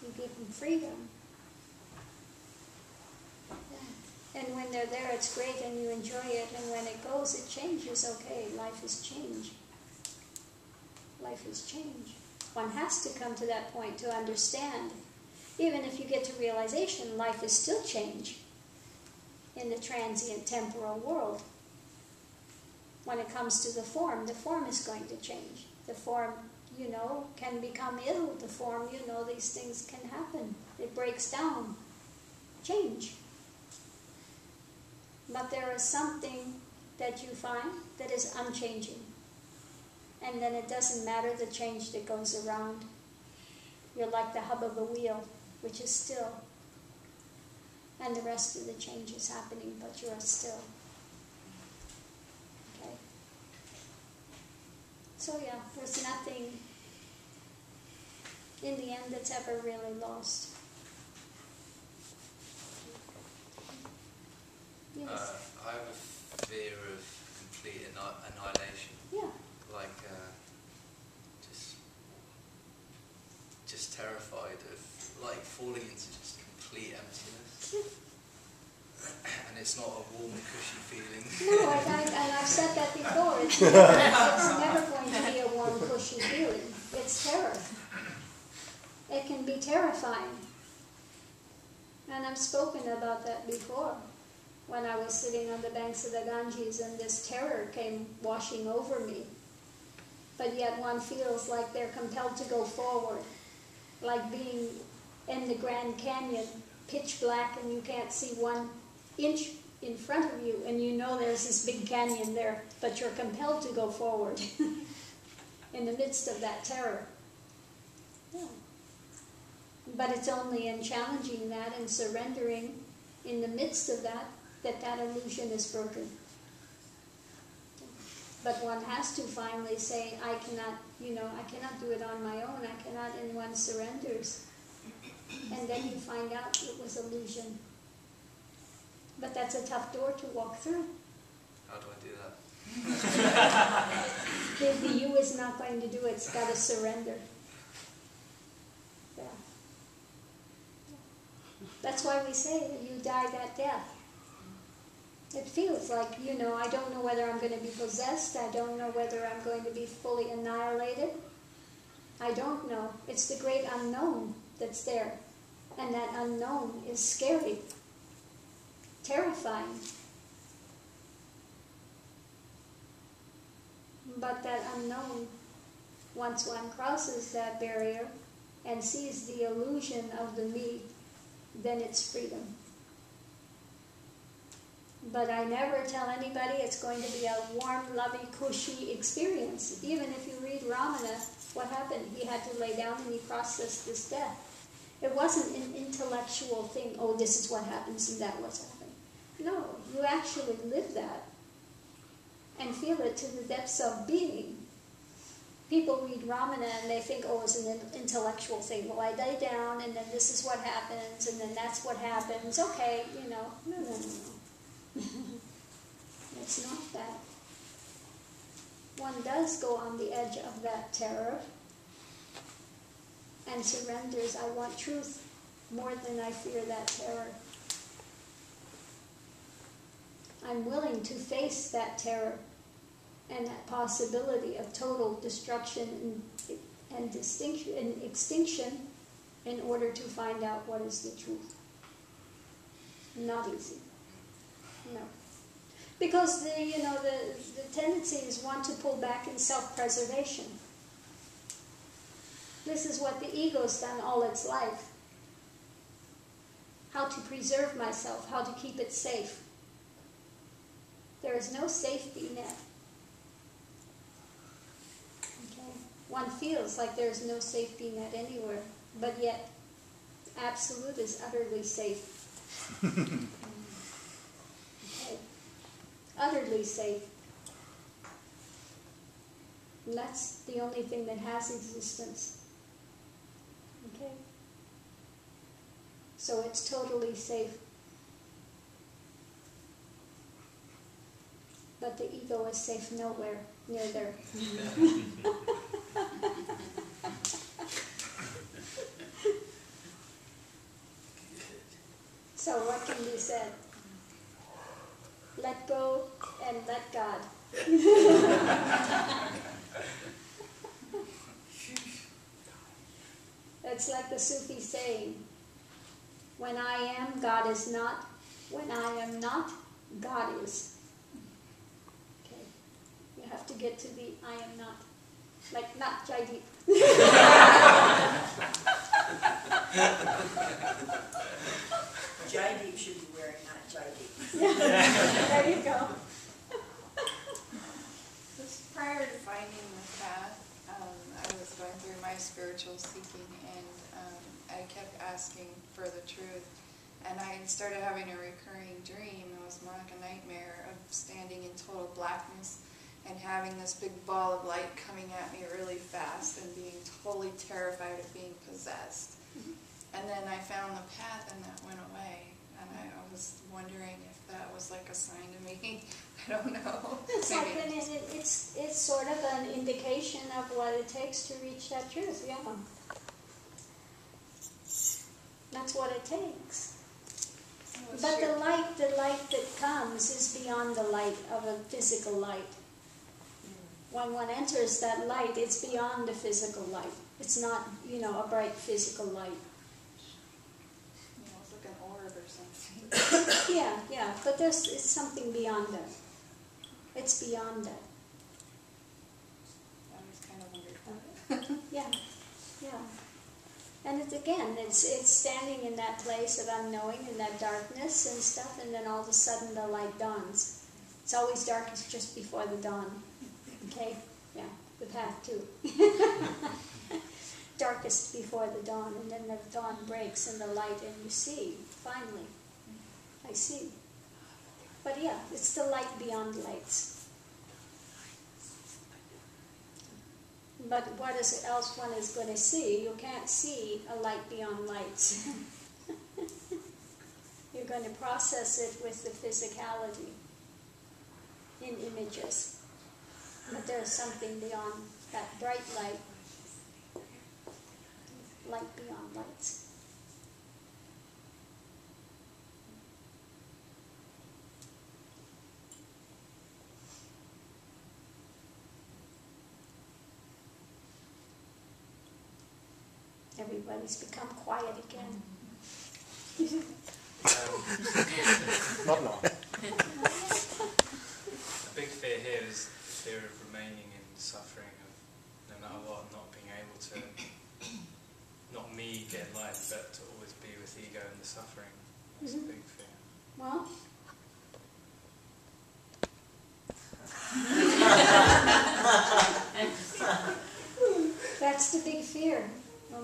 You give them freedom. And when they're there, it's great and you enjoy it. And when it goes, it changes. Okay, life is change. Life is change. One has to come to that point to understand. Even if you get to realization, life is still change in the transient temporal world. When it comes to the form is going to change. The form, can become ill. The form, these things can happen. It breaks down. Change. But there is something that you find that is unchanging. And then it doesn't matter the change that goes around. You're like the hub of a wheel, which is still. And the rest of the change is happening, but you're still. Okay? So yeah, there's nothing in the end that's ever really lost. Yes. I have a fear of complete annihilation. Yeah. Like, just terrified of, like, falling into just complete emptiness. Yeah. And it's not a warm, cushy feeling. No, and I've said that before. It's never going to be a warm, cushy feeling. It's terror. It can be terrifying. And I've spoken about that before. When I was sitting on the banks of the Ganges and this terror came washing over me. But yet one feels like they're compelled to go forward. Like being in the Grand Canyon, pitch black, and you can't see 1 inch in front of you, and there's this big canyon there, but you're compelled to go forward in the midst of that terror. Yeah. But it's only in challenging that and surrendering in the midst of that that illusion is broken. But one has to finally say, I cannot do it on my own, I cannot, and one surrenders. And then you find out it was illusion. But that's a tough door to walk through. How do I do that? The you is not going to do it, it's got to surrender. Yeah. That's why we say that you die that death. It feels like, I don't know whether I'm going to be possessed. I don't know whether I'm going to be fully annihilated. I don't know. It's the great unknown that's there. And that unknown is scary, terrifying. But that unknown, once one crosses that barrier and sees the illusion of the me, then it's freedom. But I never tell anybody it's going to be a warm, lovey, cushy experience. Even if you read Ramana, what happened? He had to lay down and he processed this death. It wasn't an intellectual thing, oh, this is what happens and that what's happening. No, you actually live that and feel it to the depths of being. People read Ramana and they think, oh, it's an intellectual thing. Well, I lay down and then this is what happens and then that's what happens. Okay, No. It's not that. One does go on the edge of that terror and surrenders. I want truth more than I fear that terror. I'm willing to face that terror and that possibility of total destruction and extinction in order to find out what is the truth. Not easy. No. Because the tendency is one to pull back in self-preservation. This is what the ego's done all its life. How to preserve myself, how to keep it safe. There is no safety net. Okay? One feels like there is no safety net anywhere, but yet absolute is utterly safe. Utterly safe. And that's the only thing that has existence. Okay? So it's totally safe. But the ego is safe nowhere near there. So what can be said? Let go and let God. It's like the Sufi saying, when I am, God is not. When I am not, God is. Okay. You have to get to the I am not. Like not Jaideep. Jaideep should be wearing not Jaideep. Yeah. There you go. Just prior to finding the path, I was going through my spiritual seeking, and I kept asking for the truth. And I started having a recurring dream. It was more like a nightmare of standing in total blackness and having this big ball of light coming at me really fast and being totally terrified of being possessed. And then I found the path and that went away. And I was wondering if that was like a sign to me. I don't know. It's it's sort of an indication of what it takes to reach that truth, yeah. That's what it takes. But the light that comes is beyond the light of a physical light. When one enters that light, it's beyond the physical light. It's not, a bright physical light. It's like an orb or something. Yeah, but it's something beyond that. It's beyond that. I was kind of wondering. Yeah. And it's standing in that place of unknowing, in that darkness and stuff, and then all of a sudden the light dawns. It's always darkest just before the dawn. Okay? Yeah, the path too. Darkest before the dawn, and then the dawn breaks in the light, and you see, finally. I see. But yeah, it's the light beyond lights. But what else one is going to see? You can't see a light beyond lights. You're going to process it with the physicality in images. But there's something beyond that bright light beyond lights. Everybody's become quiet again. Not now. A big fear here is the fear of remaining in suffering, of no matter what, not being able to, not me get light, but to always be with ego and the suffering. That's a big fear. Well, that's the big fear.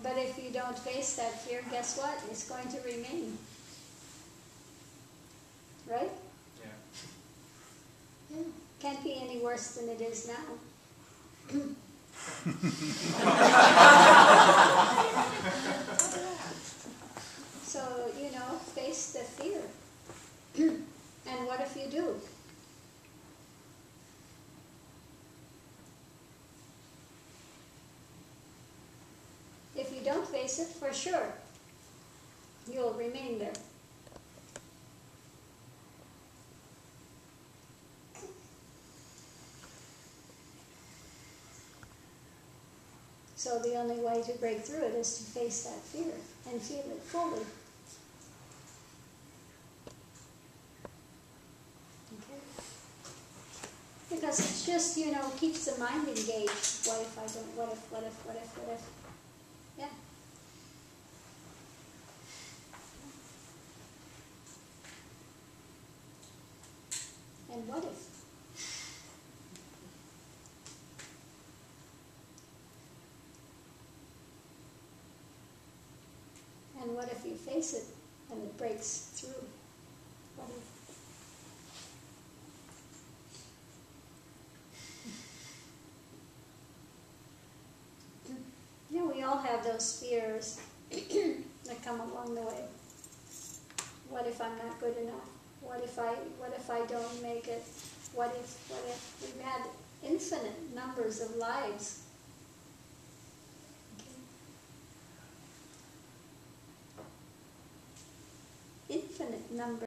But if you don't face that fear, guess what? It's going to remain. Right? Yeah. Can't be any worse than it is now. So, face the fear. And what if you do? If you don't face it, for sure, you'll remain there. So the only way to break through it is to face that fear and feel it fully. Okay? Because it's just, keeps the mind engaged. What if I don't? What if? Yeah. And what if? And what if you face it and it breaks through? What if? Yeah, we all have those fears that come along the way. What if I'm not good enough? What if I don't make it? What if we've had infinite numbers of lives? Okay. Infinite infinite number